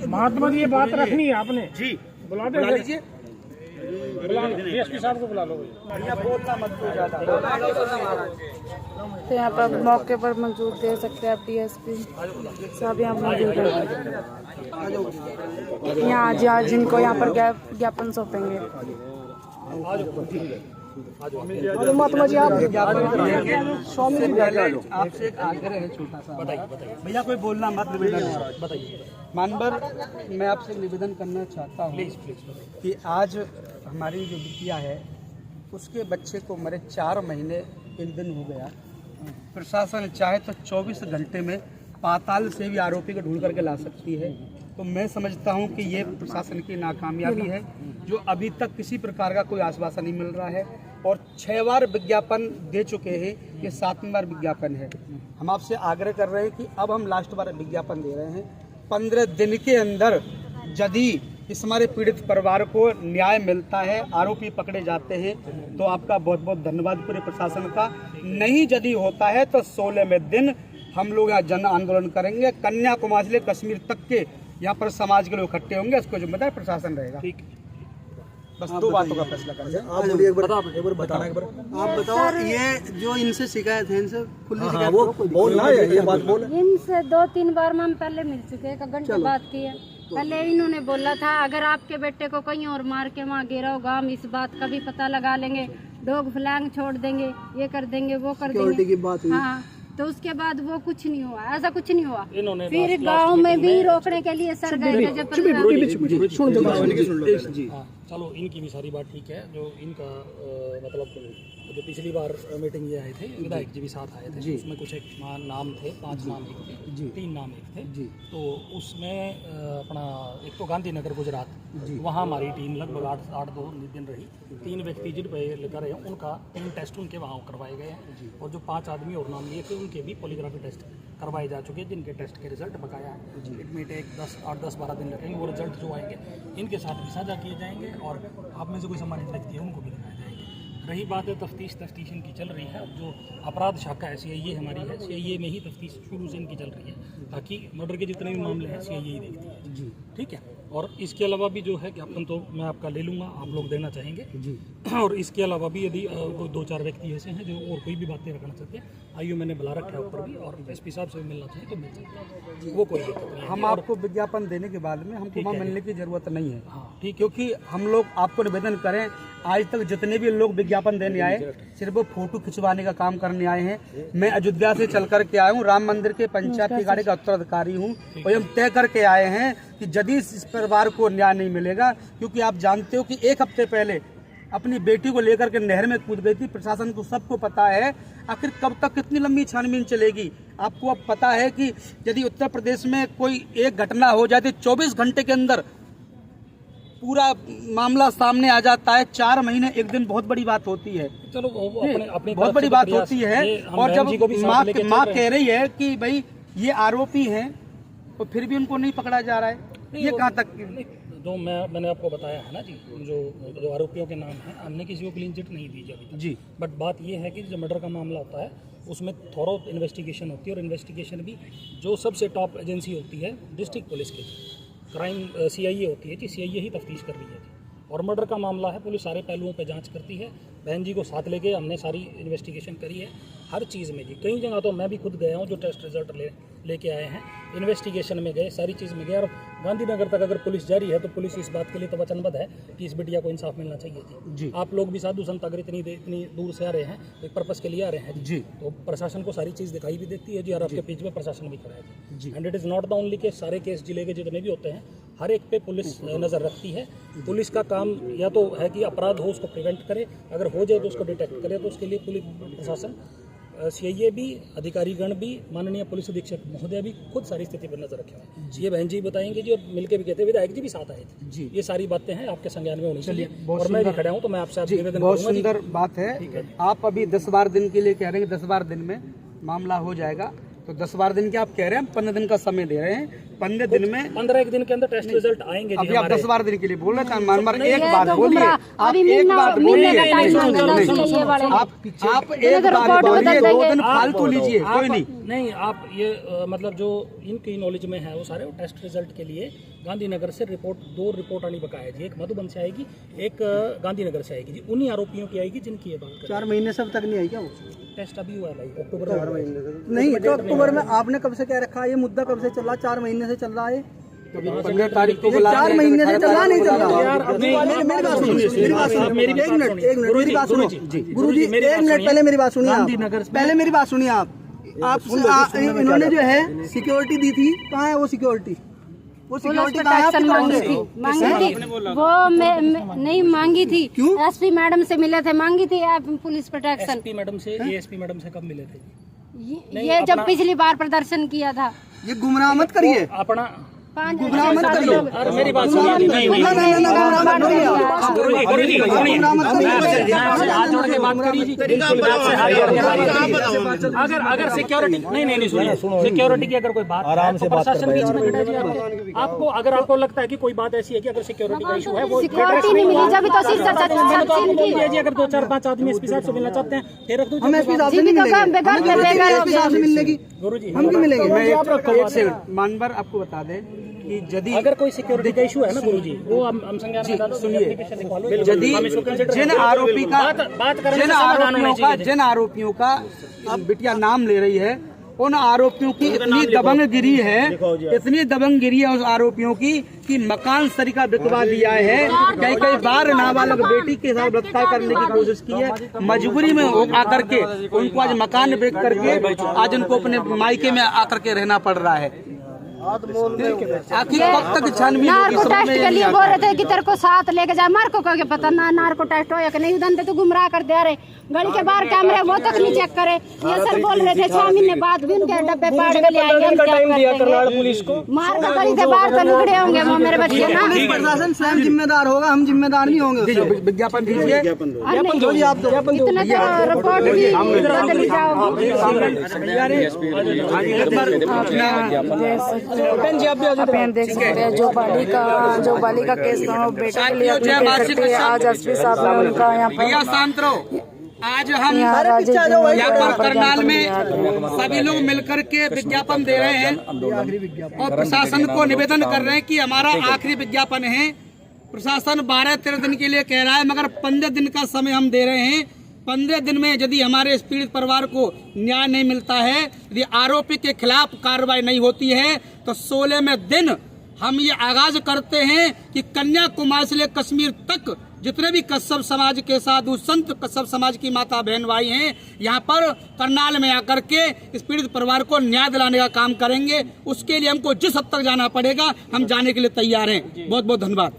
महात्मा जी ये बात रखनी है आपने जी, बुला लीजिए। डीएसपी साहब को बुला लो। बोलना मत दो ज्यादा। तो यहाँ पर मौके पर मौजूद दे सकते हैं आप डीएसपी साहब यहाँ मौजूद है। यहाँ आज जिनको यहाँ पर ज्ञापन सौंपेंगे। महात्मा जी आप स्वामी जी आपसे एक आग्रह है छोटा सा। भैया कोई बोलना मत, निवेदन बताइए। मानवर मैं आपसे निवेदन करना चाहता हूँ कि आज हमारी जो बिटिया है उसके बच्चे को मरे 4 महीने 1 दिन हो गया। प्रशासन चाहे तो 24 घंटे में पाताल से भी आरोपी को ढूंढ करके ला सकती है। तो मैं समझता हूं कि ये प्रशासन की नाकामयाबी है जो अभी तक किसी प्रकार का कोई आश्वासन नहीं मिल रहा है और 6 बार विज्ञापन दे चुके हैं, ये 7वीं बार विज्ञापन है। हम आपसे आग्रह कर रहे हैं कि अब हम लास्ट बार विज्ञापन दे रहे हैं। 15 दिन के अंदर यदि इस हमारे पीड़ित परिवार को न्याय मिलता है, आरोपी पकड़े जाते हैं, तो आपका बहुत बहुत धन्यवाद पूरे प्रशासन का। नहीं यदि होता है तो 16वें दिन हम लोग यहाँ जन आंदोलन करेंगे। कन्याकुमारी से कश्मीर तक के यहाँ पर समाज के लोग इकट्ठे होंगे, इसको जिम्मेदार प्रशासन रहेगा। ठीक, बस 2 बातों का फैसला करेंगे। आप बोलिए एक बार बताना एक बार। आप बताओ, ये जो इनसे शिकायत है, इनसे खुली शिकायत वो बोलना है, ये बात बोल। इनसे 2-3 बार हम पहले मिल चुके हैं, 1 घंटे बात की है। पहले इन्होंने बोला था अगर आपके बेटे को कहीं और मार के वहाँ गिरा होगा हम इस बात का भी पता लगा लेंगे, डॉग फ्लैग छोड़ देंगे, ये कर देंगे, वो कर देंगे की बात हुई। हाँ, तो उसके बाद वो कुछ नहीं हुआ, ऐसा कुछ नहीं हुआ। फिर गांव में भी रोकने के लिए सर गए थे। चलो इनकी भी सारी बात ठीक है। जो इनका मतलब जो पिछली बार मीटिंग ये आए थे, विधायक जी भी साथ आए थे, उसमें कुछ एक नाम थे, 5 नाम एक थे, 3 नाम एक थे। तो उसमें अपना एक तो गांधीनगर गुजरात, वहाँ हमारी टीम लगभग 8-2 दिन रही। 3 व्यक्ति जिन पे लेकर रहे उनका 3 टेस्ट उनके वहाँ करवाए गए हैं और जो 5 आदमी और नाम लिए थे उनके भी पॉलीग्राफी टेस्ट करवाए जा चुके हैं, जिनके टेस्ट के रिजल्ट बकाया है। इनमें 8-10-12 दिन लगेंगे, वो रिजल्ट जो आएंगे इनके साथ भी साझा किए जाएंगे और आप में से कोई सम्मानित व्यक्ति है उनको भी दिखाए जाएंगे। रही बात है तफ्तीश इनकी चल रही है। अब जो अपराध शाखा है CIA हमारी है, CIA में ही तफ्तीश शुरू से इनकी चल रही है, ताकि मर्डर के जितने भी मामले हैं CIA ही देखती है। जी ठीक है। और इसके अलावा भी जो है ज्ञापन तो मैं आपका ले लूँगा, आप लोग देना चाहेंगे जी। और इसके अलावा भी यदि कोई 2-4 व्यक्ति ऐसे हैं जो और कोई भी बातें रखना चाहते हैं, आइए मैंने बुला रखा है ऊपर भी, और SP साहब से भी मिलना चाहिए तो मिल सकते हैं, वो कोई दिक्कत नहीं है। हम आपको विज्ञापन देने के बाद में हमको वहाँ मिलने की जरूरत नहीं है। हाँ ठीक, क्योंकि हम लोग आपको निवेदन करें, आज तक जितने भी लोग विज्ञापन देने आए सिर्फ वो फोटो खिंचवाने का काम करने आए हैं। मैं अयोध्या से चल करके आया हूँ, राम मंदिर के पंचायत की गाड़ी का उत्तराधिकारी हूँ और हम तय करके आए हैं कि यदि इस परिवार को न्याय नहीं मिलेगा, क्योंकि आप जानते हो कि 1 हफ्ते पहले अपनी बेटी को लेकर के नहर में कूद गई थी। प्रशासन को सबको पता है, आखिर कब तक कितनी लंबी छानबीन चलेगी। आपको अब पता है कि यदि उत्तर प्रदेश में कोई एक घटना हो जाती 24 घंटे के अंदर पूरा मामला सामने आ जाता है। 4 महीने 1 दिन बहुत बड़ी बात होती है। चलो अपनी बहुत बड़ी बात होती है। और जब माँ कह रही है कि भाई ये आरोपी हैं तो फिर भी उनको नहीं पकड़ा जा रहा है, ये कहाँ तक? जो मैंने आपको बताया है ना जी, जो आरोपियों के नाम हैं, हमने किसी को क्लीन चिट नहीं दी जाती जी। बट बात ये है कि जो मर्डर का मामला होता है उसमें थोड़ा इन्वेस्टिगेशन होती है, और इन्वेस्टिगेशन भी जो सबसे टॉप एजेंसी होती है डिस्ट्रिक्ट पुलिस की, क्राइम CIA होती है जी, CIA ही तफ्तीश कर रही है जी। और मर्डर का मामला है, पुलिस सारे पहलुओं पे जांच करती है। बहन जी को साथ लेके हमने सारी इन्वेस्टिगेशन करी है हर चीज़ में जी। कई जगह तो मैं भी खुद गया हूँ, जो टेस्ट रिजल्ट लेके आए हैं, इन्वेस्टिगेशन में गए, सारी चीज़ में गए। और गांधीनगर तक अगर पुलिस जारी है तो पुलिस इस बात के लिए तो वचनबद्ध है कि इस बिटिया को इंसाफ मिलना चाहिए जी। आप लोग भी साधु संत अगर इतनी दूर से आ रहे हैं, एक पर्पस के लिए आ रहे हैं जी, तो प्रशासन को सारी चीज़ दिखाई भी देती है जी, और आपके पेज में प्रशासन भी खड़ा है जी। And it is not the only case, सारे केस जिले के जितने भी होते हैं हर एक पे पुलिस नज़र रखती है। पुलिस का काम या तो है कि अपराध हो उसको प्रिवेंट करे, अगर हो जाए तो उसको डिटेक्ट करे, तो उसके लिए पुलिस प्रशासन CIA भी, अधिकारीगण भी, माननीय पुलिस अधीक्षक महोदय भी खुद सारी स्थिति पर नजर रखे हुए हैं। ये बहन जी बताएंगे जी, और मिलके भी कहते हैं, विधायक जी भी साथ आए थे जी। ये सारी बातें हैं आपके संज्ञान में होनी चाहिए, और मैं भी खड़ा हूँ तो मैं आपसे निवेदन करूंगा। बहुत सुंदर बात है। आप अभी 10-12 दिन के लिए कह रहे हैं कि 10-12 दिन में मामला हो जाएगा। तो 10-12 दिन के आप कह रहे हैं, 15 दिन का समय दे रहे हैं। 15 दिन में 15 दिन के अंदर टेस्ट रिजल्ट आएंगे जी अभी आप हमारे। 10-12 दिन के लिए बोल रहे थे। मानवर एक ये बात तो बोलिए, गुमराह। आप अभी एक महीना- बात महीने बोलिए, का टाइम मांगा था इसलिए ये वाले ने। आप एक बात रिपोर्ट बोलिए, बदल 2 दिन देंगे। फालतू लीजिए, कोई नहीं। नहीं आप ये मतलब जो इनकी नॉलेज में है वो सारे वो टेस्ट रिजल्ट के लिए गांधीनगर से दो रिपोर्ट आनी बकाया जी। एक मधुबन से आएगी, एक गांधीनगर से आएगी जी। उन्हीं आरोपियों की आएगी जिनकी ये बात 4 महीने से अब तक नहीं आई क्या वो? टेस्ट अभी हुआ है भाई, अक्टूबर में हुआ है। नहीं तो अक्टूबर में आपने कब से कह रखा है? ये मुद्दा कब से चल रहा? 4 महीने से चल रहा है। 15 तारीख को 4 महीने से चल रहा, नहीं चल रहा। मेरी बात सुनिए, मेरी बात सुनिए, एक मिनट मेरी बात सुनो गुरुजी, 1 मिनट पहले मेरी बात सुनिए आप, पहले मेरी बात सुनिए आप। इन्होंने जो है सिक्योरिटी दी थी, कहाँ है वो सिक्योरिटी? वो पुलिस सिक्योरिटी कहाँ है प्रोटेक्शन मांगी आपके? थी, वो नहीं मांगी थी। एसपी मैडम से मिले थे, मांगी थी पुलिस प्रोटेक्शन। एसपी मैडम से, एएसपी मैडम से कब मिले थे? ये जब पिछली बार प्रदर्शन किया था। ये गुमराह मत करिए, अपना गुमराह मत करिए। अरे मेरी बात सुनिए, नहीं गुमराह मत करिए। हाथ जोड़ के बात करिए जी। बिल्कुल आपसे हाथ जोड़ के बात करिए। अगर सिक्योरिटी नहीं सुनिए, सिक्योरिटी की अगर कोई बात आराम से प्रशासन बीच में खड़ा है जी। आपको अगर आपको लगता है कि कोई बात ऐसी है कि अगर सिक्योरिटी का इशू है, वो सिक्योरिटी नहीं मिली जब तो सिर्फ जी। अगर 2-4-5 आदमी एसपी साहब से मिलना चाहते हैं फिर रख दो। हम एसपी साहब से नहीं मिलने की, हम क्यों मिलेंगे? एक सेकंड मानवर आपको बता दें कि यदि अगर कोई सिक्योरिटी का इशू है ना गुरुजी, वो हम संज्ञान में डालो। सुनिए, यदि जिन आरोपियों का अब बिटिया नाम ले रही है, उन आरोपियों की इतनी दबंगगिरी है, इतनी दबंगगिरी है उस आरोपियों की कि मकान सरीका बिकवा दिया है। कई बार नाबालग बेटी के साथ बलात्कार करने की कोशिश की है। मजबूरी में आकर के उनको आज मकान बेच करके आज उनको अपने मायके में आकर के रहना पड़ रहा है। आखिर कब तक छानबीन होगी? नार्को टेस्ट के लिए बोल रहे थे कि तेरे को साथ लेके जाए। मार को कह पता ना नार्को टेस्ट हो या कि नहीं, उधर तो गुमराह कर दे रहे। गली के बाहर कैमरे वो तक नहीं चेक करे। ये सर बोल रहे थे 6 महीने बाद भी उनके डब्बे पाड़ के ले आएंगे, हम टाइम दिया करनाल पुलिस को। मार के गली के बाहर तो लुगड़े होंगे वो मेरे बच्चे ना। पुलिस प्रशासन स्वयं जिम्मेदार होगा, हम जिम्मेदार नहीं होंगे। विज्ञापन दीजिए, इतने तो रिपोर्ट भी बदली जाओगी। आप यहाँ देख सकते हैं जो बालिका केस था, वो बेटा के लिए अपने कह सकते हैं। आज एसपी साहब ने उनका यहाँ पर शांत रहो। आज हम यहाँ राजेश यहाँ पर करनाल में सभी लोग मिलकर के विज्ञापन दे रहे हैं और प्रशासन को निवेदन कर रहे हैं कि हमारा आखिरी विज्ञापन है। प्रशासन 12-13 दिन के लिए कह रहा है, मगर 15 दिन का समय हम दे रहे हैं। 15 दिन में यदि हमारे इस पीड़ित परिवार को न्याय नहीं मिलता है, यदि आरोपी के खिलाफ कार्रवाई नहीं होती है, तो 16वें दिन हम ये आगाज करते हैं कि कन्याकुमारी से लेकर कश्मीर तक जितने भी कश्यप समाज के साधु संत, कश्यप समाज की माता बहन भाई हैं, यहाँ पर करनाल में आकर के इस पीड़ित परिवार को न्याय दिलाने का काम करेंगे। उसके लिए हमको जिस हद तक जाना पड़ेगा हम जाने के लिए तैयार हैं। बहुत बहुत धन्यवाद।